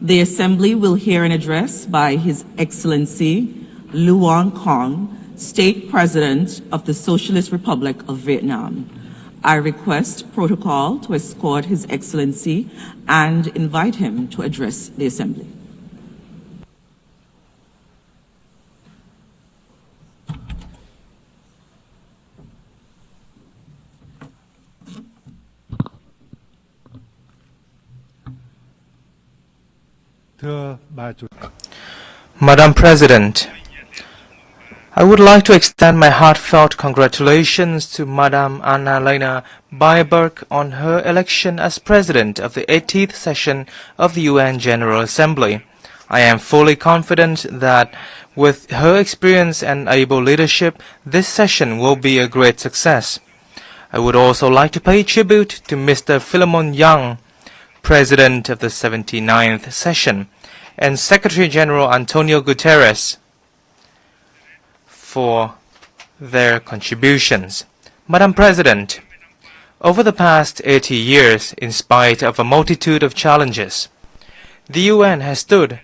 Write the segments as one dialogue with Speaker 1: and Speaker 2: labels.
Speaker 1: The Assembly will hear an address by His Excellency Luong Kong, State President of the Socialist Republic of Vietnam. I request protocol to escort His Excellency and invite him to address the Assembly.
Speaker 2: Madam President, I would like to extend my heartfelt congratulations to Madam Annalena Baerbock on her election as President of the 80th session of the UN General Assembly. I am fully confident that with her experience and able leadership, this session will be a great success. I would also like to pay tribute to Mr. Philemon Young, President of the 79th session, and Secretary General Antonio Guterres for their contributions. Madam President, over the past 80 years, in spite of a multitude of challenges, the UN has stood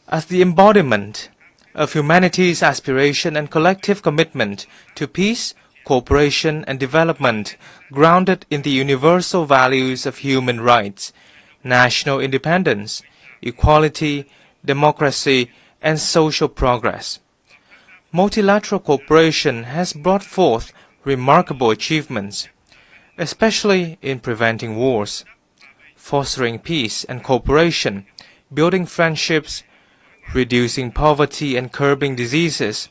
Speaker 2: as the embodiment of humanity's aspiration and collective commitment to peace, cooperation, and development, grounded in the universal values of human rights, national independence, equality, democracy, and social progress. Multilateral cooperation has brought forth remarkable achievements, especially in preventing wars, fostering peace and cooperation, building friendships, reducing poverty and curbing diseases,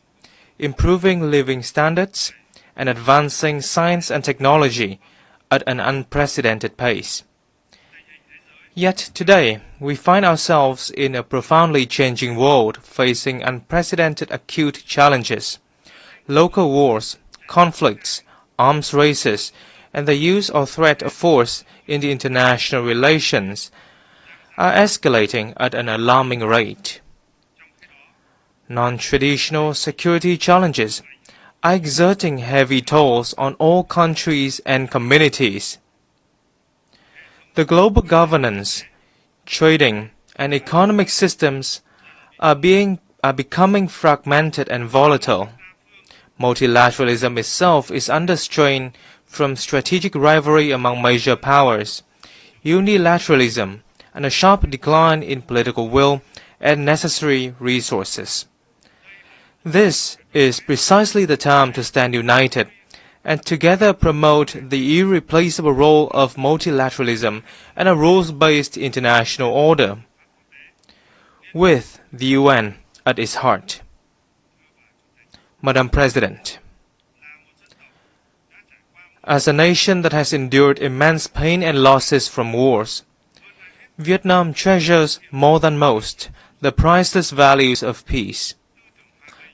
Speaker 2: improving living standards, and advancing science and technology at an unprecedented pace. Yet today, we find ourselves in a profoundly changing world facing unprecedented acute challenges. Local wars, conflicts, arms races, and the use or threat of force in the international relations are escalating at an alarming rate. Non-traditional security challenges are exerting heavy tolls on all countries and communities. The global governance, trading, and economic systems are becoming fragmented and volatile. Multilateralism itself is under strain from strategic rivalry among major powers, unilateralism, and a sharp decline in political will and necessary resources. This is precisely the time to stand united and together promote the irreplaceable role of multilateralism and a rules-based international order, with the UN at its heart. Madam President, as a nation that has endured immense pain and losses from wars, Vietnam treasures more than most the priceless values of peace.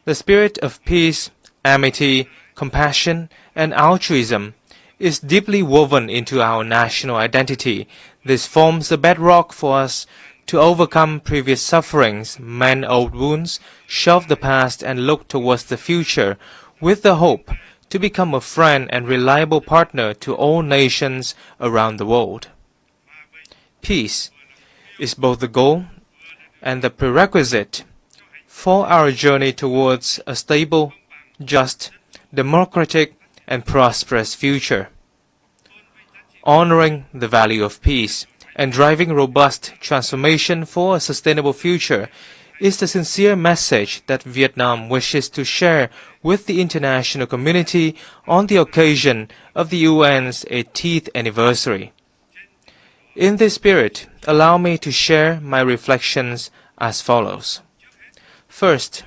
Speaker 2: The spirit of peace, amity, compassion, and altruism is deeply woven into our national identity. This forms the bedrock for us to overcome previous sufferings, mend old wounds, shelve the past, and look towards the future with the hope to become a friend and reliable partner to all nations around the world. Peace is both the goal and the prerequisite for our journey towards a stable, just, democratic, and prosperous future. Honoring the value of peace and driving robust transformation for a sustainable future is the sincere message that Vietnam wishes to share with the international community on the occasion of the UN's 80th anniversary. In this spirit, allow me to share my reflections as follows. First,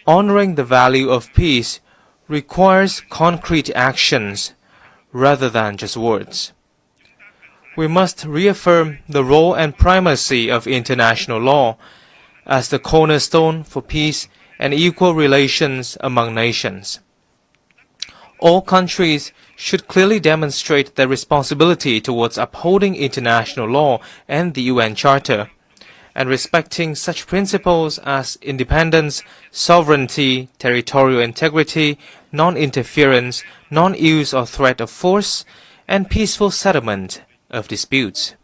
Speaker 2: honoring the value of peace requires concrete actions rather than just words. We must reaffirm the role and primacy of international law as the cornerstone for peace and equal relations among nations. All countries should clearly demonstrate their responsibility towards upholding international law and the UN Charter, and respecting such principles as independence, sovereignty, territorial integrity, non-interference, non-use or threat of force, and peaceful settlement of disputes.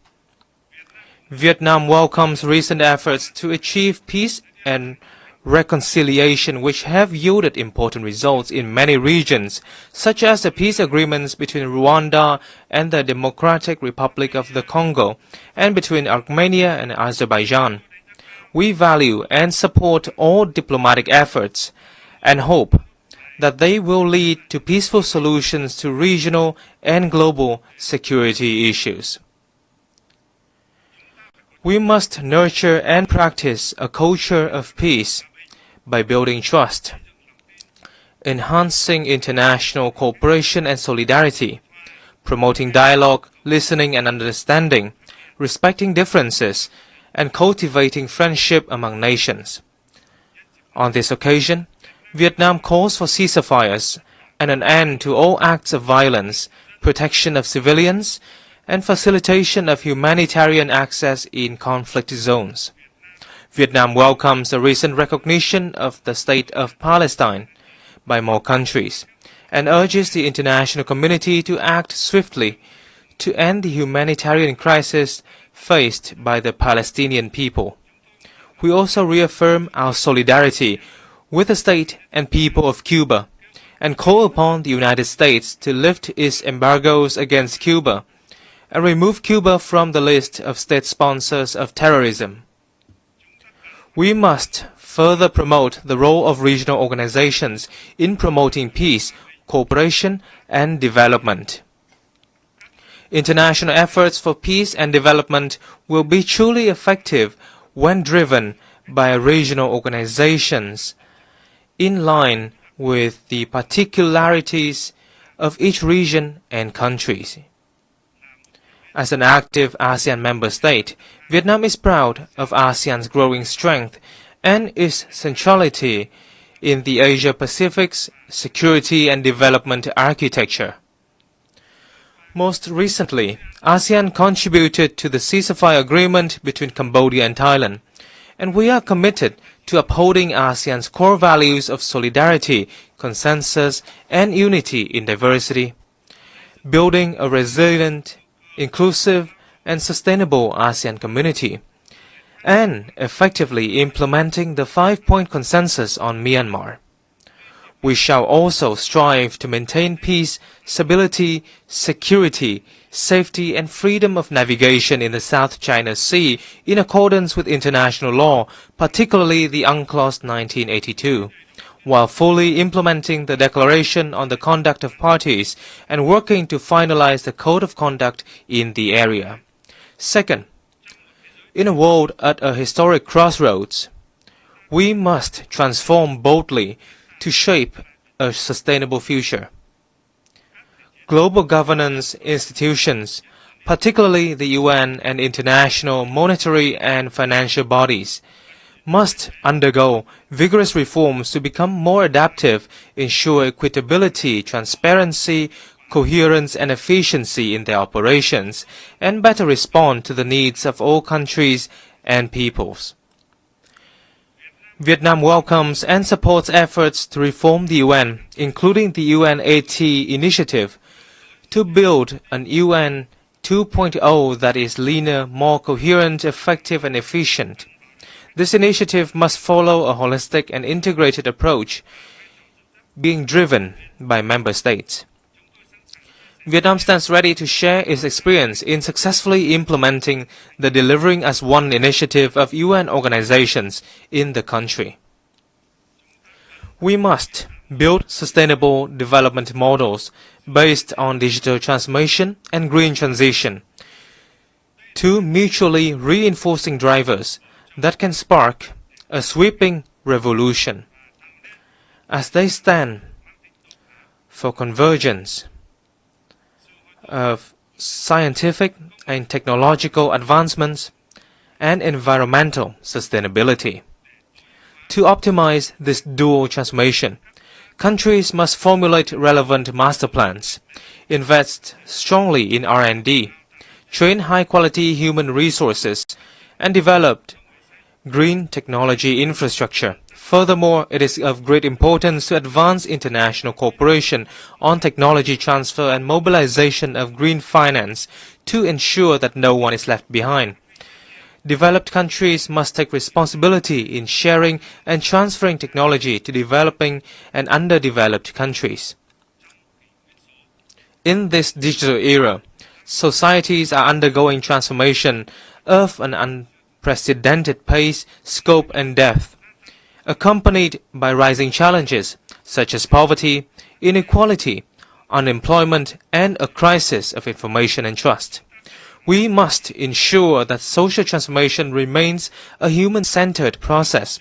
Speaker 2: Vietnam welcomes recent efforts to achieve peace and reconciliation which have yielded important results in many regions, such as the peace agreements between Rwanda and the Democratic Republic of the Congo, and between Armenia and Azerbaijan. We value and support all diplomatic efforts and hope that they will lead to peaceful solutions to regional and global security issues. We must nurture and practice a culture of peace by building trust, enhancing international cooperation and solidarity, promoting dialogue, listening and understanding, respecting differences, and cultivating friendship among nations. On this occasion, Vietnam calls for ceasefires and an end to all acts of violence, protection of civilians, and facilitation of humanitarian access in conflict zones. Vietnam welcomes the recent recognition of the State of Palestine by more countries and urges the international community to act swiftly to end the humanitarian crisis faced by the Palestinian people. We also reaffirm our solidarity with the state and people of Cuba and call upon the United States to lift its embargoes against Cuba and remove Cuba from the list of state sponsors of terrorism. We must further promote the role of regional organizations in promoting peace, cooperation, and development. International efforts for peace and development will be truly effective when driven by regional organizations in line with the particularities of each region and countries. As an active ASEAN member state, Vietnam is proud of ASEAN's growing strength and its centrality in the Asia-Pacific's security and development architecture. Most recently, ASEAN contributed to the ceasefire agreement between Cambodia and Thailand, and we are committed to upholding ASEAN's core values of solidarity, consensus, and unity in diversity, building a resilient, inclusive, and sustainable ASEAN community, and effectively implementing the 5-point consensus on Myanmar. We shall also strive to maintain peace, stability, security, safety, and freedom of navigation in the South China Sea in accordance with international law, particularly the UNCLOS 1982, while fully implementing the Declaration on the Conduct of Parties and working to finalize the Code of Conduct in the area. Second, in a world at a historic crossroads, we must transform boldly to shape a sustainable future. Global governance institutions, particularly the UN and international monetary and financial bodies, must undergo vigorous reforms to become more adaptive, ensure equitability, transparency, coherence and efficiency in their operations, and better respond to the needs of all countries and peoples. Vietnam welcomes and supports efforts to reform the UN, including the UNAT initiative, to build an UN 2.0 that is leaner, more coherent, effective, and efficient. This initiative must follow a holistic and integrated approach, being driven by member states. Vietnam stands ready to share its experience in successfully implementing the Delivering as One initiative of UN organizations in the country. We must build sustainable development models based on digital transformation and green transition, two mutually reinforcing drivers that can spark a sweeping revolution. As they stand for convergence of scientific and technological advancements and environmental sustainability. To optimize this dual transformation, countries must formulate relevant master plans, invest strongly in R&D, train high-quality human resources, and develop green technology infrastructure. Furthermore, it is of great importance to advance international cooperation on technology transfer and mobilization of green finance to ensure that no one is left behind. Developed countries must take responsibility in sharing and transferring technology to developing and underdeveloped countries. In this digital era, societies are undergoing transformation of an unprecedented pace, scope, and depth, accompanied by rising challenges such as poverty, inequality, unemployment, and a crisis of information and trust. We must ensure that social transformation remains a human-centered process,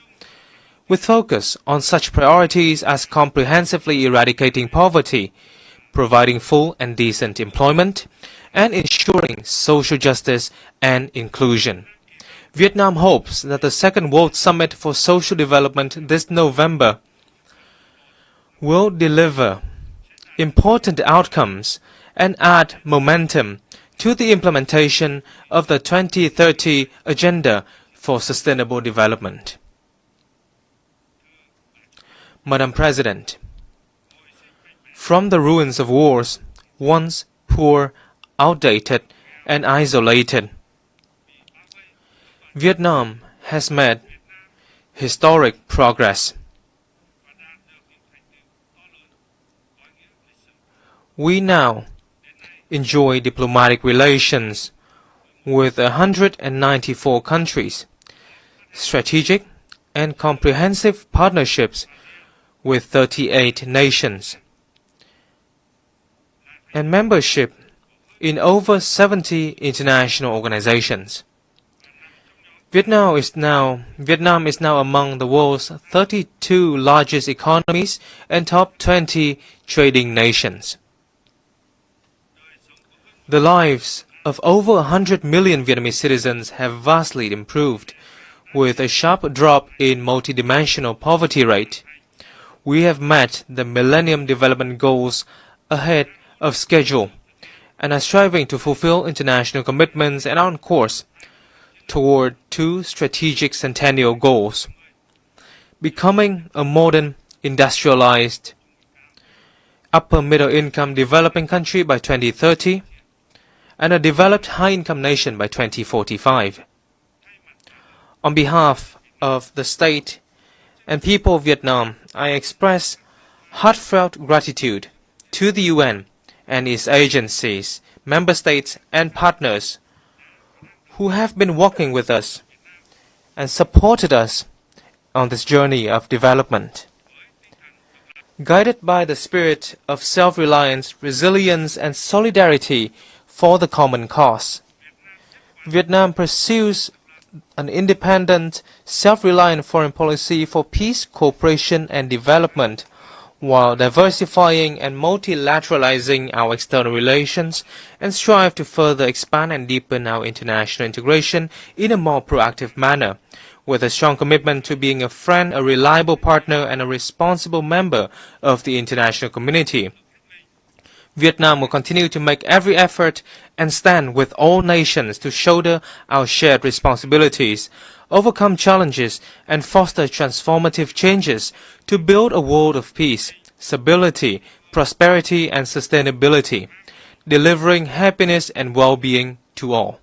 Speaker 2: with focus on such priorities as comprehensively eradicating poverty, providing full and decent employment, and ensuring social justice and inclusion. Vietnam hopes that the Second World Summit for Social Development this November will deliver important outcomes and add momentum to the implementation of the 2030 Agenda for Sustainable Development. Madam President, from the ruins of wars, once poor, outdated, and isolated, Vietnam has made historic progress. We now enjoy diplomatic relations with 194 countries, strategic and comprehensive partnerships with 38 nations, and membership in over 70 international organizations. Vietnam is now among the world's 32 largest economies and top 20 trading nations. The lives of over 100 million Vietnamese citizens have vastly improved, with a sharp drop in multidimensional poverty rate. We have met the Millennium Development Goals ahead of schedule and are striving to fulfill international commitments and are on course toward two strategic centennial goals: becoming a modern, industrialized, upper-middle-income developing country by 2030, and a developed high-income nation by 2045. On behalf of the state and people of Vietnam, I express heartfelt gratitude to the UN and its agencies, member states, and partners who have been working with us and supported us on this journey of development. Guided by the spirit of self-reliance, resilience, and solidarity for the common cause, Vietnam pursues an independent, self-reliant foreign policy for peace, cooperation, and development, while diversifying and multilateralizing our external relations, and strive to further expand and deepen our international integration in a more proactive manner, with a strong commitment to being a friend, a reliable partner, and a responsible member of the international community. Vietnam will continue to make every effort and stand with all nations to shoulder our shared responsibilities, overcome challenges, and foster transformative changes to build a world of peace, stability, prosperity, and sustainability, delivering happiness and well-being to all.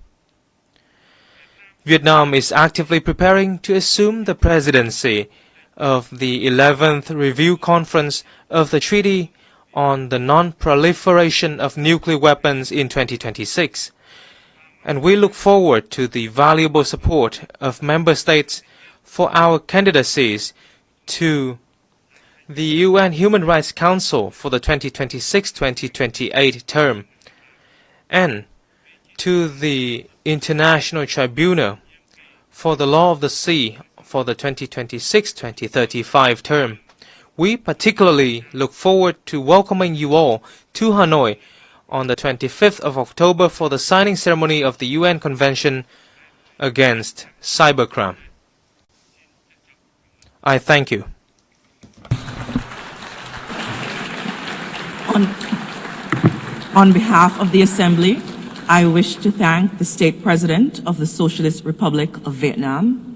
Speaker 2: Vietnam is actively preparing to assume the presidency of the 11th Review Conference of the Treaty on the Non-Proliferation of Nuclear Weapons in 2026, and we look forward to the valuable support of member states for our candidacies to the UN Human Rights Council for the 2026-2028 term, and to the International Tribunal for the Law of the Sea for the 2026-2035 term. We particularly look forward to welcoming you all to Hanoi on the 25th of October for the signing ceremony of the UN Convention against Cybercrime. I thank you.
Speaker 1: On behalf of the Assembly, I wish to thank the State President of the Socialist Republic of Vietnam,